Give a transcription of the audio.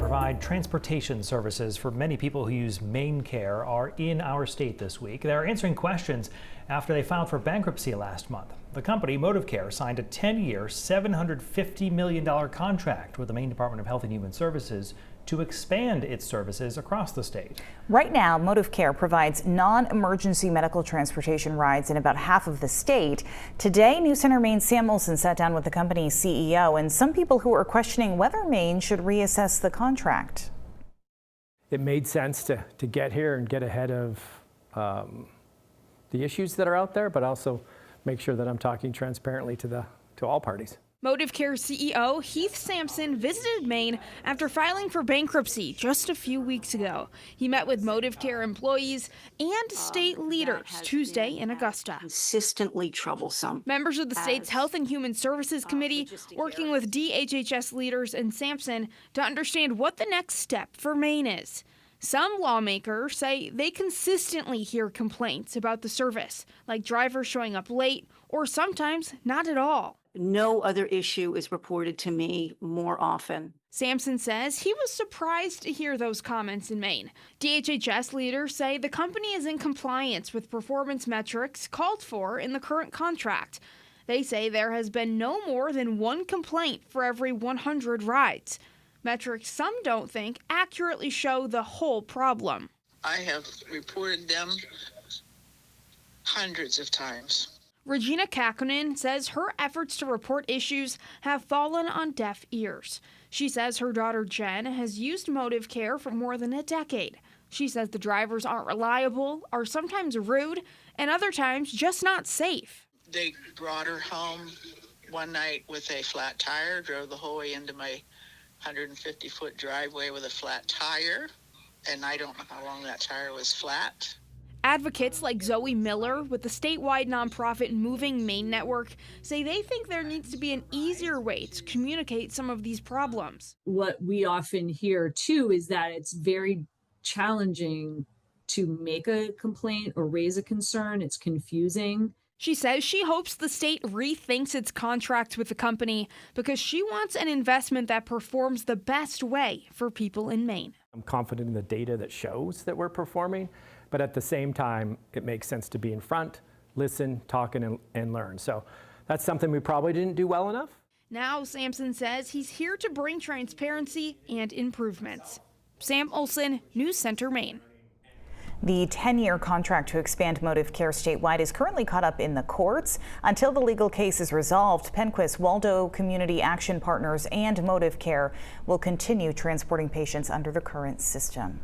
provide transportation services for many people who use MaineCare are in our state this week. They're answering questions after they filed for bankruptcy last month. The company, Modivcare, signed a 10-year, $750 million contract with the Maine Department of Health and Human Services to expand its services across the state. Right now, Modivcare provides non-emergency medical transportation rides in about half of the state. Today, News Center Maine's Sam Olson sat down with the company's CEO and some people who are questioning whether Maine should reassess the contract. It made sense to get here and get ahead of the issues that are out there, but also make sure that I'm talking transparently to all parties. Modivcare CEO Heath Sampson visited Maine after filing for bankruptcy just a few weeks ago. He met with Modivcare employees and state leaders Tuesday in Augusta. Consistently troublesome. Members of the state's Health and Human Services Committee working with DHHS leaders and Sampson to understand what the next step for Maine is. Some lawmakers say they consistently hear complaints about the service, like drivers showing up late or sometimes not at all. No other issue is reported to me more often. Sampson says he was surprised to hear those comments in Maine. DHHS leaders say the company is in compliance with performance metrics called for in the current contract. They say there has been no more than one complaint for every 100 rides. Metrics some don't think accurately show the whole problem. I have reported them hundreds of times. Regina Kakkonen says her efforts to report issues have fallen on deaf ears. She says her daughter Jen has used Modivcare for more than a decade. She says the drivers aren't reliable, are sometimes rude, and other times just not safe. They brought her home one night with a flat tire, drove the whole way into my 150-foot driveway with a flat tire, and I don't know how long that tire was flat. Advocates like Zoe Miller with the statewide nonprofit Moving Maine Network say they think there needs to be an easier way to communicate some of these problems. What we often hear too is that it's very challenging to make a complaint or raise a concern. It's confusing. She says she hopes the state rethinks its contract with the company because she wants an investment that performs the best way for people in Maine. I'm confident in the data that shows that we're performing, but at the same time, it makes sense to be in front, listen, talk, and learn. So that's something we probably didn't do well enough. Now, Sampson says he's here to bring transparency and improvements. Sam Olson, News Center, Maine. The 10-year contract to expand Modivcare statewide is currently caught up in the courts. Until the legal case is resolved, Penquist, Waldo Community Action Partners, and Modivcare will continue transporting patients under the current system.